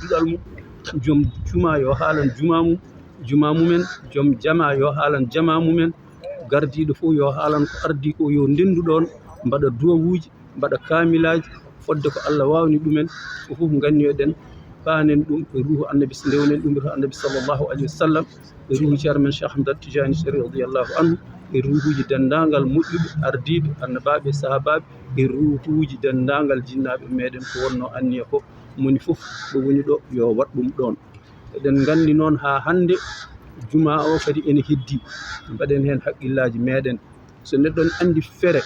duɗal mum joom juma yo haalan juma mumen joom jama yo haalan jama mumen gardiɗo fof yo haalan ko ardi ko yo ndendu ɗon mbaɗa duwawuji mbaɗa kamilaji fodde ko Allah wawni ɗumen fof ganniyoɗen panen ɗum e ruhu annabi ndewnen ɗum to annabi sallllahu alayhi wa sallam e ruhu ceerno men Cheikh Ahmad Tidiani radiyallahu anhu e ruhuji dendagal moƴƴuɓe ardiɓe annabaɓe sahabaɓe e ruhuji dendagal jinnaɓe meɗen ko wonno anniya ko moni fof ɗo woni ɗo yo wat ɗum ɗon eɗen gandi noon ha hande juma o kadi ene heddi mbaɗen hen haqqillaji meɗen so neɗɗon andi feere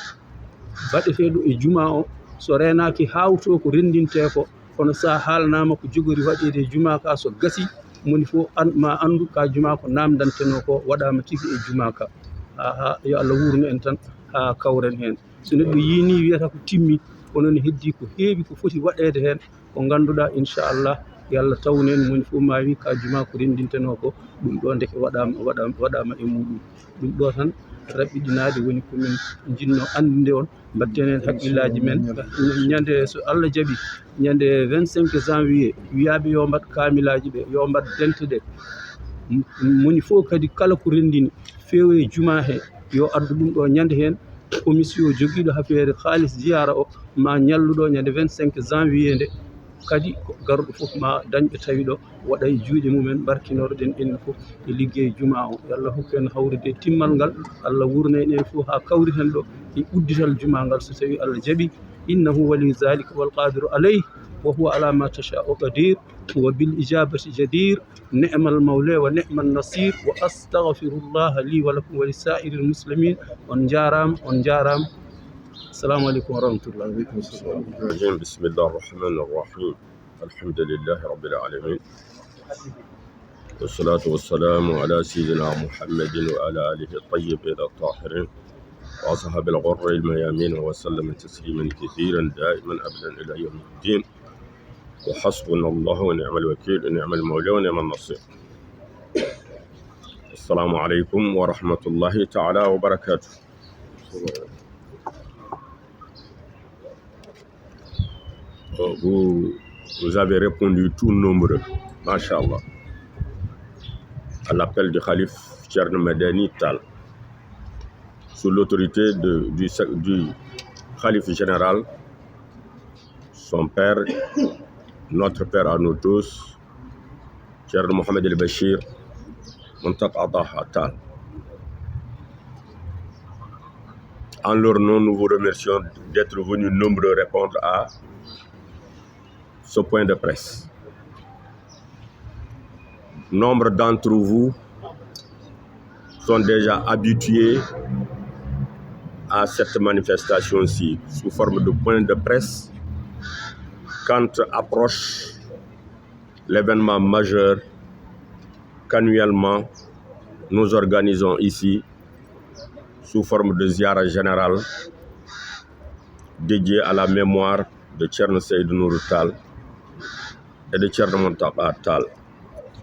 baɗeteɗo e juma o so renaki hawto ko rendinte ko kono sa haalnama ko jogori waɗede juma ka so gasi moni fof ma andu ka juma ko namdanteno ko waɗama tigi e juma ka ha yo Allah wurno en tan ha kawren hen so neɗɗo yini wiyata ko timmi kono ne heddi ko heewi ko foti waɗede hen ko ganduɗa inchallah yo Allah tawnen moni fof ma wi ka juma ko rendinteno ko ɗum ɗo ndeke waɗama e muɗum ɗum ɗo tan raɓɓiɗinade woni komin jinno andude on mbatten hen haqqillaji men ñande so Allah jaaɓi ñande 25 janvier wiyaɓe yo mbat kamilaji ɓe yo mbat dente ɗe moni fof kadi kala ko rendini feewo e juma he yo addu ɗum ɗo ñande hen commission joguiɗo affaire halis ziyara o ma ñalluɗo ñande 25 janvier nde kadi garuɗo fof ma dañɓe tawi ɗo waɗa e juuɗe mumen barkinoroɗen enen fof e liggey juma o Allah hokku en hawrude timmal ngal Allah wurna en fof ha kawriten ɗo e uddital juma ngal so tawi Allah jaaɓi innahu wali zalika wal qadiru alayh wa huwa ala ma tasha'u qadir wa bil ijabati jadir ni'mal mawla wa ni'man nasir wa astaghfirullah li wa lakum wa lisa'iril muslimin on jaram السلام عليكم ورحمة الله وبركاته. بسم الله الرحمن الرحيم الحمد لله رب العالمين والصلاة والسلام على سيدنا محمد وعلى آله الطيبين الطاهرين وأصحاب الغر الميامين وسلم تسليما كثيرا دائما أبدا إلى يوم الدين وحسبنا الله ونعم الوكيل ونعم المولى ونعم النصير. السلام عليكم ورحمة الله تعالى وبركاته. Vous avez répondu tout nombreux, Masha'Allah, à l'appel du Khalif Thierno Madani Tall, sous l'autorité du Khalif général, son père, notre père à nous tous, Thierno Mohamed El Bachir, Montaq Allah Tall. En leur nom, nous vous remercions d'être venus nombreux répondre à ce point de presse. Nombre d'entre vous sont déjà habitués à cette manifestation-ci sous forme de point de presse quand approche l'événement majeur qu'annuellement nous organisons ici sous forme de ziara générale dédiée à la mémoire de Thierno Seydou Nourou Tall et de Thierno Mountakha Tall,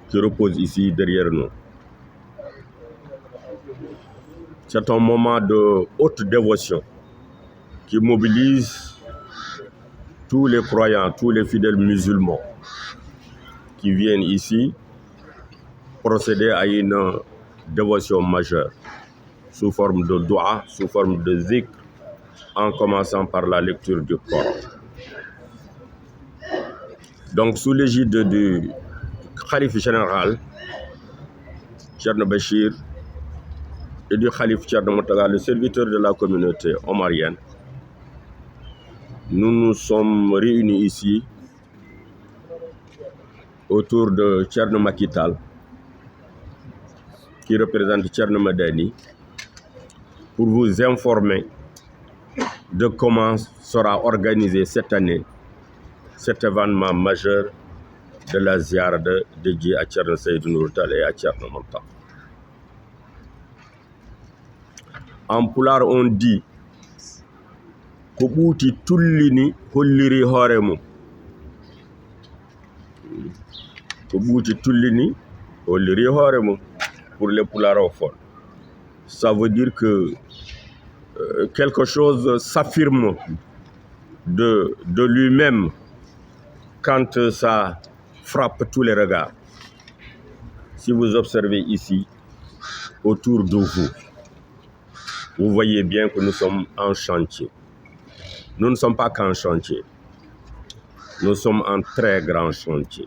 qui repose ici derrière nous. C'est un moment de haute dévotion qui mobilise tous les croyants, tous les fidèles musulmans qui viennent ici procéder à une dévotion majeure sous forme de dua, sous forme de zikr, en commençant par la lecture du Coran. Donc, sous l'égide du Khalif général, Thierno Bachir, et du Khalif Thierno Mountakha, le serviteur de la communauté omarienne, nous nous sommes réunis ici autour de Thierno Macky Tall, qui représente Thierno Madani, pour vous informer de comment sera organisé cette année cet événement majeur de la ziara dédiée à Thierno Seydou Nourou Tall et à Thierno Mountakha. En pulaar on dit ko ɓuuti tullini holliri hoore mum. Ko ɓuuti tullini holliri hoore mum pour les pulaarofone. Ça veut dire que quelque chose s'affirme de lui-même quand ça frappe tous les regards. Si vous observez ici, autour de vous, vous voyez bien que nous sommes en chantier. Nous ne sommes pas qu'en chantier. Nous sommes en très grand chantier.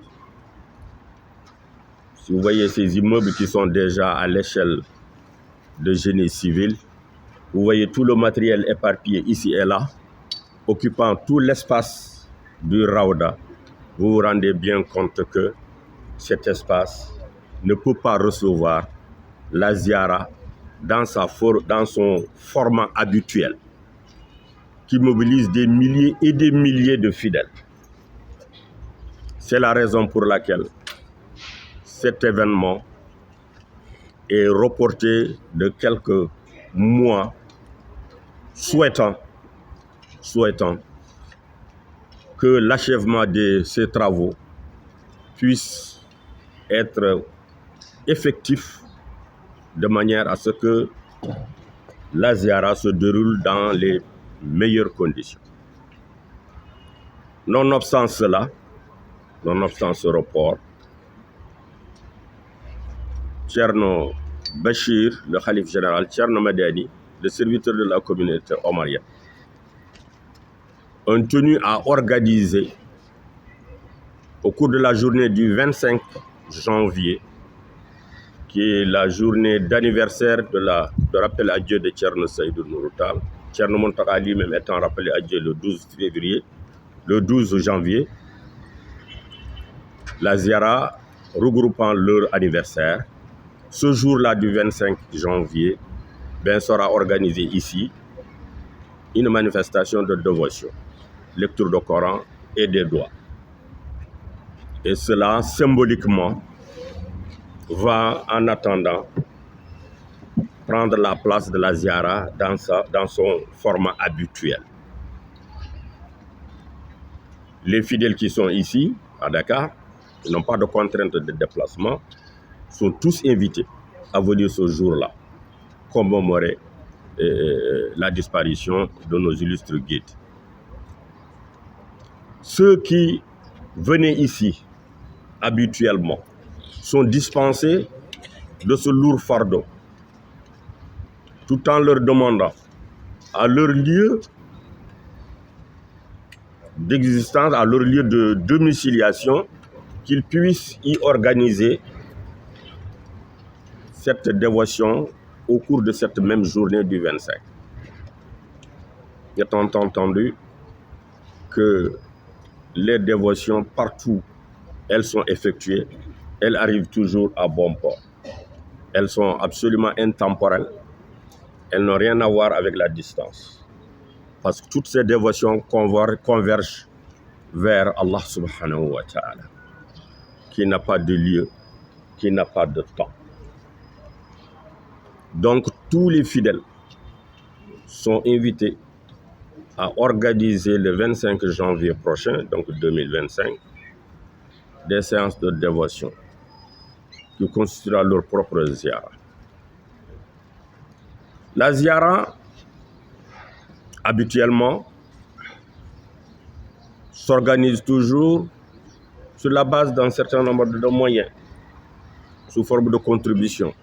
Si vous voyez ces immeubles qui sont déjà à l'échelle de génie civil, vous voyez tout le matériel éparpillé ici et là, occupant tout l'espace du Raouda. Vous vous rendez bien compte que cet espace ne peut pas recevoir la ziara dans son format habituel, qui mobilise des milliers et des milliers de fidèles. C'est la raison pour laquelle cet événement est reporté de quelques mois, souhaitant que l'achèvement de ces travaux puisse être effectif de manière à ce que la ziara se déroule dans les meilleures conditions. Nonobstant cela, nonobstant ce report, Thierno Bachir, le Khalife général, Thierno Madani, le serviteur de la communauté omarienne, ont tenu à organiser au cours de la journée du 25 janvier, qui est la journée d'anniversaire de rappel à Dieu de Thierno Seydou Nourou Tall, Thierno Mountakha lui-même étant rappelé à Dieu le 12 janvier, la ziara regroupant leur anniversaire. Ce jour-là du 25 janvier, sera organisée ici une manifestation de dévotion, lecture du Coran et des doigts. Et cela, symboliquement, va en attendant prendre la place de la ziara dans son format habituel. Les fidèles qui sont ici, à Dakar, qui n'ont pas de contraintes de déplacement, sont tous invités à venir ce jour-là commémorer la disparition de nos illustres guides. Ceux qui venaient ici habituellement sont dispensés de ce lourd fardeau, tout en leur demandant à leur lieu d'existence, à leur lieu de domiciliation, qu'ils puissent y organiser cette dévotion au cours de cette même journée du 25. Étant entendu que les dévotions, partout, elles sont effectuées, elles arrivent toujours à bon port. Elles sont absolument intemporelles, elles n'ont rien à voir avec la distance. Parce que toutes ces dévotions convergent vers Allah subhanahu wa ta'ala, qui n'a pas de lieu, qui n'a pas de temps. Donc tous les fidèles sont invités à organiser le 25 janvier prochain, donc 2025, des séances de dévotion qui constituera leur propre ziara. La ziara, habituellement, s'organise toujours sur la base d'un certain nombre de moyens, sous forme de contributions,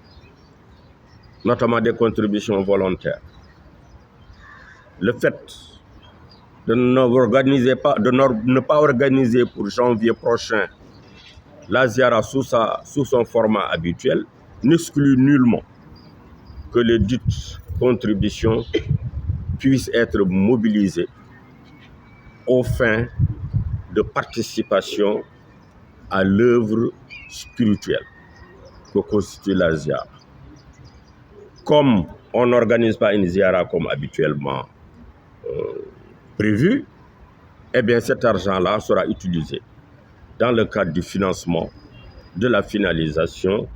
notamment des contributions volontaires. Le fait de ne pas organiser pour janvier prochain la ziara sous son format habituel n'exclut nullement que les dites contributions puissent être mobilisées aux fins de participation à l'œuvre spirituelle que constitue la ziara. Comme on n'organise pas une ziara comme habituellement prévu, eh bien cet argent-là sera utilisé dans le cadre du financement de la finalisation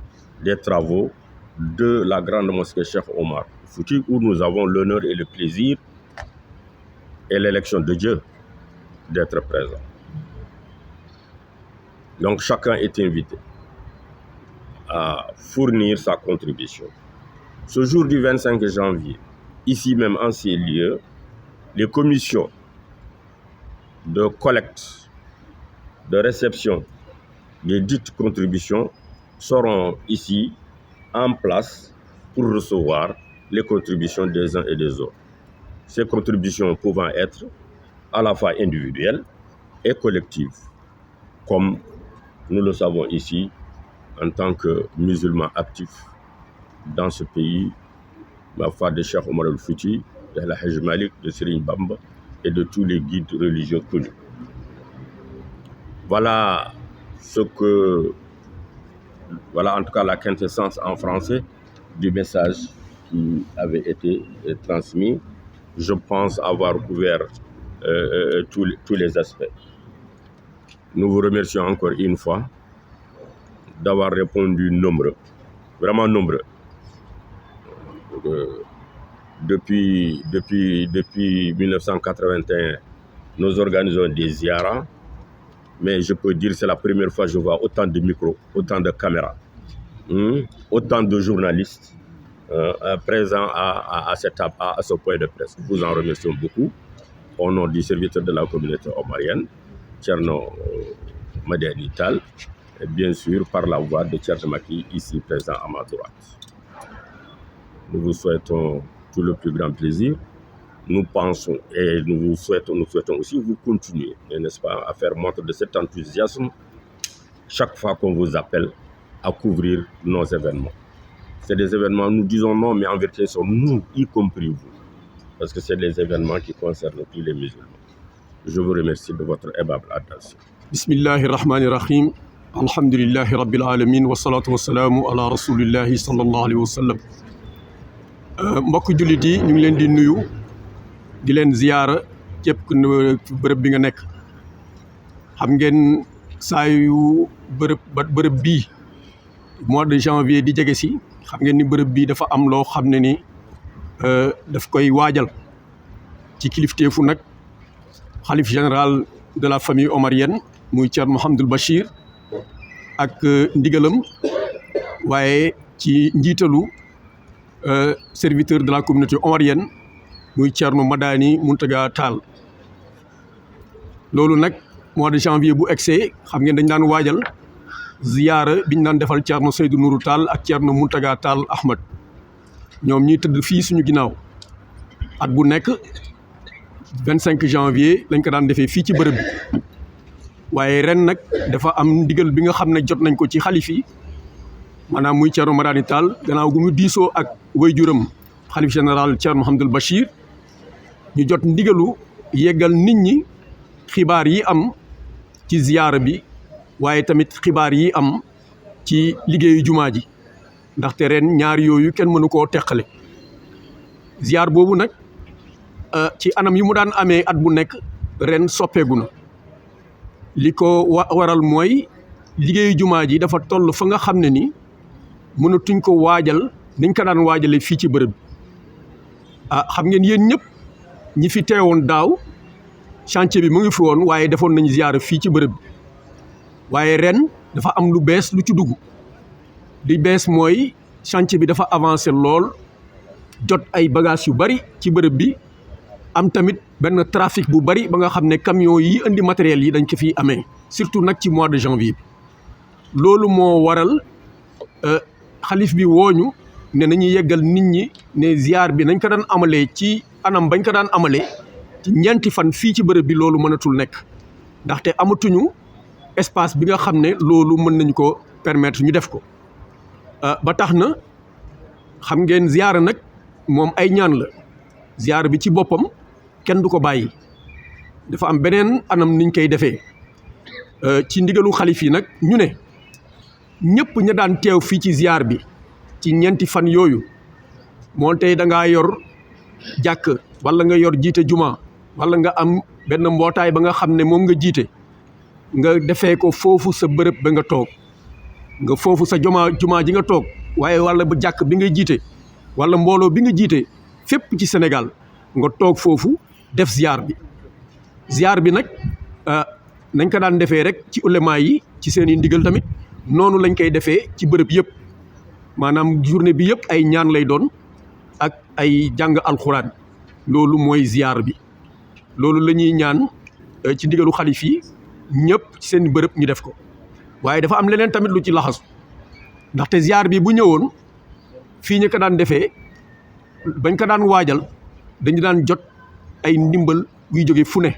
des travaux de la grande mosquée Cheikh Omar Fouti, où nous avons l'honneur et le plaisir et l'élection de Dieu d'être présent. Donc chacun est invité à fournir sa contribution. Ce jour du 25 janvier, ici même en ces lieux, les commissions de collecte, de réception les dites contributions seront ici en place pour recevoir les contributions des uns et des autres. Ces contributions pouvant être à la fois individuelles et collectives, comme nous le savons ici en tant que musulmans actifs dans ce pays, la foi de Cheikh Omar El-Fouti, de la Hajj Malik, de Serigne Bamba et de tous les guides religieux connus. Voilà voilà en tout cas la quintessence en français du message qui avait été transmis. Je pense avoir couvert tous les aspects. Nous vous remercions encore une fois d'avoir répondu nombreux, vraiment nombreux. Depuis 1981, nous organisons des ziyaras, mais je peux dire que c'est la première fois que je vois autant de micros, autant de caméras, autant de journalistes présents à ce point de presse. Nous vous en remercions beaucoup au nom du serviteur de la communauté omarienne, Thierno Madani Tall, et bien sûr par la voix de Thierno Maki, ici présent à ma droite. Nous vous souhaitons tout le plus grand plaisir. Nous pensons et nous souhaitons aussi vous continuer, n'est-ce pas, à faire montre de cet enthousiasme chaque fois qu'on vous appelle à couvrir nos événements. C'est des événements, nous disons non, mais en vérité, ce sont nous, y compris vous, parce que c'est des événements qui concernent tous les musulmans. Je vous remercie de votre aimable attention. Bismillahirrahmanirrahim. Alhamdulillahi Rabbil Alamin wa salatu wa salamu ala rasulillahi sallallahu alayhi wa sallam. Mbokk jullit yi ñu ngi leen di nuyu di leen ziyaara képp ku bërëb bi nga nekk. Xam ngeen saa yu bërëb bii mois de janvier di jege si xam ngeen ni bërëb bii dafa am loo xam ne ni daf koy waajal ci kilifteefu nag xalif général de la famille omarienne muy Thierno Mouhamadoul Bachir ak ndigalam waaye ci njiitalu serviteur de la communauté omarienne muy Thierno Madani Mountaga Tall. Loolu nag mois de janvier bu egsee xam ngeen dañ daan waajal ziyaara biñ daan defal Thierno Seydou Nourou Tall ak Thierno Mountaga Tall Ahmad ñoom ñuy tëdd fii suñu ginnaaw at bu nekk 25 janvier lañ ko daan defee fii ci bërëb bi waaye ren nag dafa am ndigal bi nga xam ne jot nañ ko ci xalif yi maanaam muy Thierno Madani Tall gannaaw gu mu diisoo ak waajuram xalif général Thierno Mouhamadoul Bachir ñu jot ndigalu yeggal nit ñi xibaar yi am ci ziyaara bi waaye tamit xibaar yi am ci liggéeyu jumaa ji ndaxte ren ñaar yooyu kenn mënu koo teqale. Ziyaar boobu nag ci anam yi mu daan amee at bu nekk ren soppeegu na li ko waral mooy liggéeyu jumaa ji dafa toll fa nga xam ne ni mënatuñ ko waajal niñ ko daan waajale fii ci bërëb bi. Xam ngeen yéen ñëpp ñi fi teewoon daaw chantier bi mu ngi fi woon waaye defoon nañ ziyaara fii ci bërëb bi waaye ren dafa am lu bees lu ci dugg li bees mooy chantier bi dafa avancé lool jot ay bagages yu bari ci bërëb bi am tamit benn trafic bu bari ba nga xam ne camion yi indi matériel yi dañ ko fi amee surtout nag ci mois de janvier bi. Loolu moo waral xalif bi wooñu ne nañu yeggal nit ñi ne ziar bi nañ ko daan amalee ci anam bañ ko daan amalee ci ñeenti fan fii ci bërëb bi loolu mënatul nekk ndaxte amatuñu espace bi nga xam ne loolu mën nañu ko permettre ñu def ko. Ba tax na xam ngeen ziyaara nag moom ay ñaan la ziyaara bi ci boppam kenn du ko bàyyi dafa am beneen anam niñ koy defee ci ndigalu xalif yi nag ñu ne ñëpp ña daan teew fii ci ziyaar bi ci ñeenti fan yooyu moo tey da ngaa yor jàkk wala nga yor jiite juma wala nga am benn mbootaay ba nga xam ne moom nga jiite nga defee ko foofu sa bërëb ba nga toog nga foofu sa jumaa ji nga toog waaye wala ba jàkk bi nga jiite wala mbooloo bi nga jiite fépp ci Sénégal nga toog foofu def ziar bi nag nañ ko daan defee rek ci ulema yi ci seen i ndigal tamit noonu lañ koy defee ci bërëb yëpp maanaam journée bi yëpp ay ñaan lay doon ak ay jàng alxuraan loolu mooy ziar bi loolu la ñuy ñaan ci ndigalu xalif yi ñëpp ci seen bërëb ñu def ko waaye dafa am leneen tamit lu ci laxasu ndaxte ziar bi bu ñëwoon fii ñu ko daan defee bañ ko daan waajal dañu daan jot ay ndimbal yuy jóge fu ne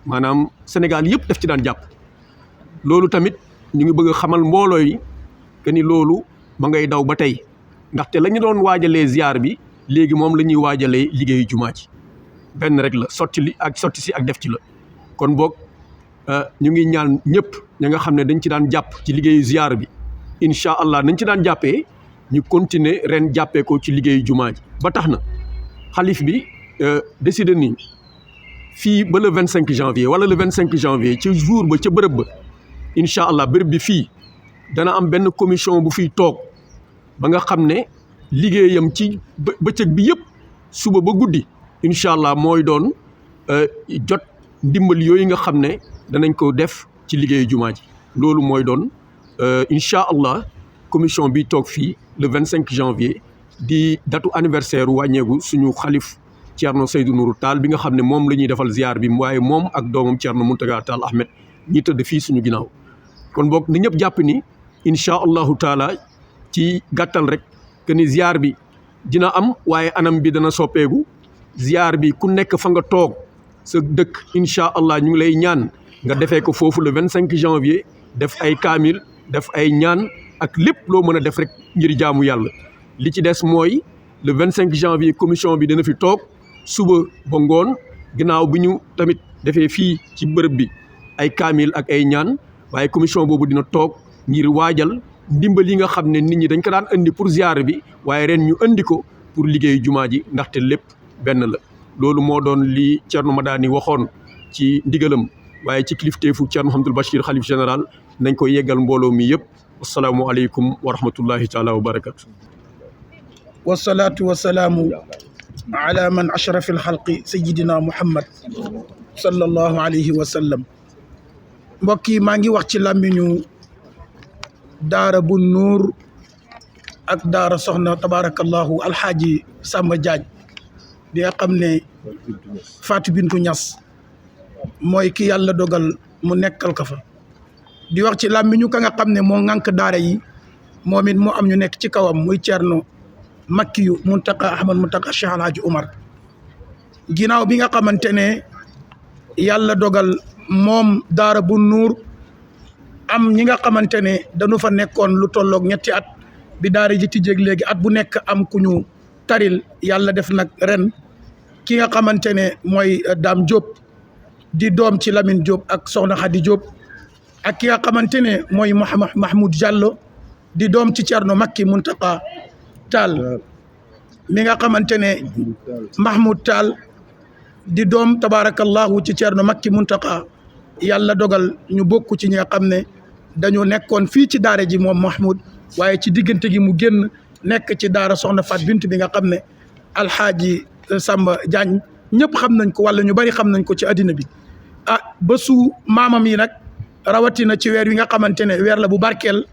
maanaam Sénégal yëpp daf ci daan jàpp loolu tamit ñu ngi bëgg a xamal mbooloo yi que ni loolu ma ngay daw ba tey ndaxte la ñu doon waajalee ziar bi léegi moom la ñuy waajalee liggéeyu jumaa ji benn rek la sotti si ak def ci la kon boog ñu ngi ñaan ñëpp ña nga xam ne dañ ci daan jàpp ci liggéeyu ziar bi incha allah nañ ci daan jàppee ñu continuer ren jàppee ko ci liggéeyu jumaa ji ba tax na xalif bi décidé ni fii ba le 25 janvier wala le 25 janvier ci jour ba ca bërëb ba incha allah bërëb bi fii dana am benn commission bu fiy toog ba nga xam ne liggéeyam ci bëccëg bi yëpp suba ba guddi incha allah mooy doon jot ndimbal yooyu nga xam ne danañ ko def ci liggéeyu jumaa ji loolu mooy doon incha allah commission bi toog fii le 25 janvier di datu anniversaire wàññeeku suñu xalif Thierno Seydou Nourou Tall bi nga xam ne moom la ñuy defal ziar bi waaye moom ak doomam Thierno Mountaga Tall Ahmed ñi tëdd fii suñu ginnaaw kon boog ni ñëpp jàpp ni incha allahu taala ci gàttal rek que ni ziar bi dina am waaye anam bi dana soppeeku ziar bi ku nekk fa nga toog sa dëkk incha allah ñu ngi lay ñaan nga defee ko foofu le 25 janvier def ay kaamil def ay ñaan ak lépp loo mën a def rek ngir jaamu yàlla li ci des mooy le 25 janvier commission bi dina fi toog suba ba ngoon ginnaaw bi ñu tamit defee fii ci bërëb bi ay kaamil ak ay ñaan waaye commission boobu dina toog ngir waajal ndimbal yi nga xam ne nit ñi dañ ko daan indi pour ziar bi waaye ren ñu indi ko pour liggéeyu jumaa ji ndaxte lépp benn la loolu moo doon li Thierno Madani waxoon ci ndigalam waaye ci kilifteefu Thierno Mouhamadoul Bachir xalif général nañ ko yeggal mbooloo mi yëpp asalaamualeykum wa rahmatullahi taala wa barakatu wasalaatu wasalaamu ala man ashrafi alxalqi sayidina muhammad sallallahu alayhi wa sallam mbokk yi maa ngi wax ci làmmiñu daara bu nuur ak daara soxna tabarakallahu alxaaji Samba Diagne bi nga xam ne Fatou Bintou Niass mooy ki yàlla dogal mu nekkal ko fa di wax ci làmmiñu ka nga xam ne moo ŋànk daara yi moom it moo am ñu nekk ci kawam muy Thierno Makkiyu Muntaqa Ahmad Muntaqa Cheikh Alhaji Umar ginnaaw bi nga xamante ne yàlla dogal moom daara bu nuur am ñi nga xamante ne dañu fa nekkoon lu tolloog ñetti at bi daara ji tijjeeg léegi at bu nekk am ku ñu taril yàlla def nag ren ki nga xamante ne mooy Dame Diop di doom ci Lamine Diop ak Soxna Khady Diop ak ki nga xamante ne mooy Mahmoud Diallo di doom ci Thierno Makki Muntaqa Tall mi nga xamante ne Mahmoud Tall di doom tabarakallahu ci Thierno Makki Muntaqa yàlla dogal ñu bokk ci ñi nga xam ne dañoo nekkoon fii ci daara ji moom Mahmoud waaye ci diggante gi mu génn nekk ci daara soxna Fat Bint bi nga xam ne alxaaji Samba Diagne ñëpp xam nañ ko wala ñu bari xam nañ ko ci addina bi bésu maamam yi nag rawatina ci weer wi nga xamante ne weer la bu barkeel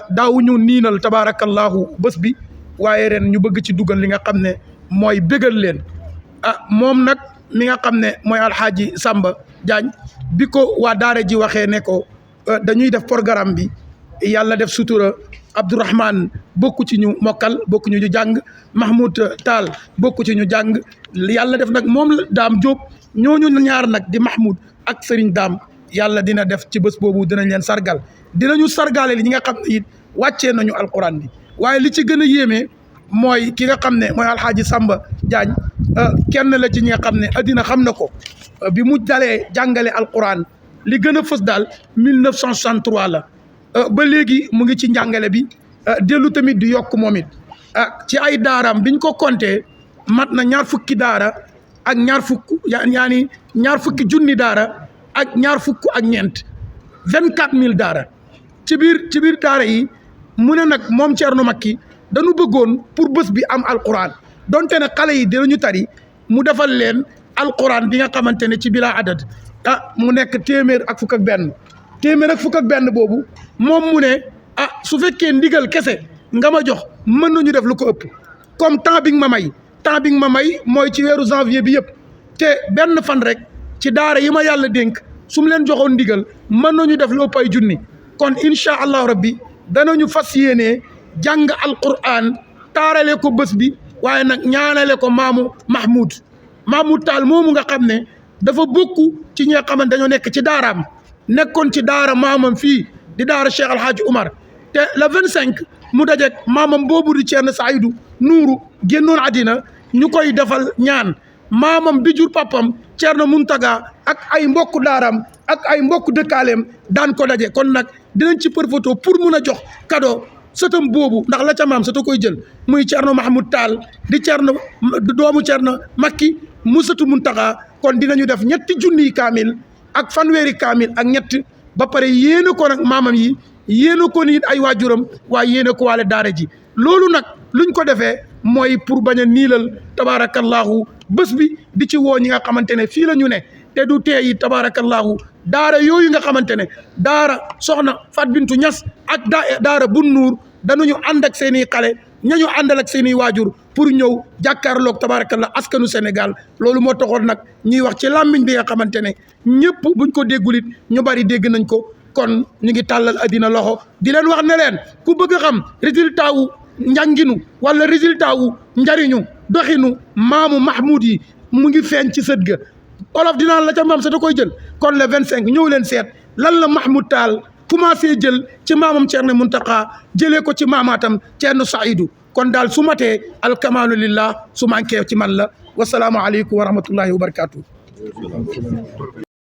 daawuñu niinal tabarakallahu bés bi waaye ren ñu bëgg ci dugal li nga xam ne mooy bégal leen moom nag mi nga xam ne mooy alxaaji Samba Diagne bi ko waa daara ji waxee ne ko dañuy def programme bi yàlla def sutura Abdourahmane bokku ci ñu mokkal bokku ñu jàng Mahmoud Tall bokku ci ñu jàng yàlla def nag moom la Dame Diop ñooñu ñaar nag di Mahmoud ak Serigne Dame yàlla dina def ci bés boobu dinañ leen sargal dinañu sargale li ñi nga xam ne it wàccee nañu alquran bi waaye li ci gën a yéeme mooy ki nga xam ne mooy alxaaji Samba Diagne kenn la ci ñi nga xam ne addina xam na ko bi mu dalee jàngale alquran li gën a fës daal 1963 la ba léegi mu ngi ci njàngale bi dellu tamit di yokk moom it ci ay daaraam biñ ko compté mat na ñaar fukki daara ak ñaar fukki junni daara ak ñaar fukk ak ñeent 24000 daara ci biir daara yi mu ne nag moom Thierno Makki dañu bëggoon pour bés bi am alquran donte ne xale yi dinañu tari mu defal leen alquran bi nga xamante ne ci bila adad mu nekk téeméer ak fukk ak benn boobu moom mu ne su fekkee ndigal kese nga ma jox mën nañu def lu ko ëpp comme temps bi nga ma may mooy ci weeru janvier bi yëpp te benn fan rek ci daara yi ma yàlla dénk su mu leen joxoon ndigal mën nañu def lu ëpp ay junni kon incha allahu rabbi danañu fas yéenee jàng alquran taarale ko bés bi waaye nag ñaanale ko maamu Mahmoud Tall moomu nga xam ne dafa bokku ci ñi nga xamante dañoo nekk ci daaraam nekkoon ci daara maamam fii di daara Cheikh El Hadj Oumar te le 25 mu dajeeg maamam boobu di Thierno Saïdou Nourou génnoon àddina ñu koy defal ñaan maamam bi jur papam Thierno Mountaga ak ay mbokku daaraam ak ay mbokku dëkkaaleem daan ko daje kon nag dinañ ci profité pour mun a jox cadeau sëtam boobu ndax la ca maam sëta koy jël muy Thierno Mahmoud Tall di Thierno doomu Thierno Makki mu sëtu Mountaga kon dinañu def 3 junniy kaamil ak fanweeri kaamil ak ñett ba pare yéene ko nag maamam yi yéene ko nit ay waajuram waaye yéene ko waale daara ji loolu nag luñ ko defee mooy pour bañ a niilal tabaarakallahu bés bi di ci woo ñi nga xamante ne fii la ñu ne te du tee yi tabaarakallahu daara yooyu nga xamante ne daara soxna Fat Bintu Ñas ak daara Bun Nuur danañu ànd ak seen i xale ñañu àndal ak seen i waajur pour ñëw jàkkaarloog tabaarakallah askanu Sénégal loolu moo taxoon nag ñuy wax ci làmmiñ bi nga xamante ne ñëpp buñ ko déggulit ñu bari dégg nañ ko kon ñu ngi tàllal addina loxo di leen wax ne leen ku bëgg a xam résultat wu njànginu wala résultat wu njariñu doxinu maamu Mahmoud yi mu ngi feeñ ci sët ga olof dinaa la ca maam sa da koy jël kon le 25 ñëw leen seet lan la Mahmoud Tall commencé jël ci maamam Thierno Mountakha jëlee ko ci maamaatam Thierno Saïdou kon daal su matee alkamaalu lillah su manqué ci man la wasalaamu aleykum wa rahmatullahi wa barakatuh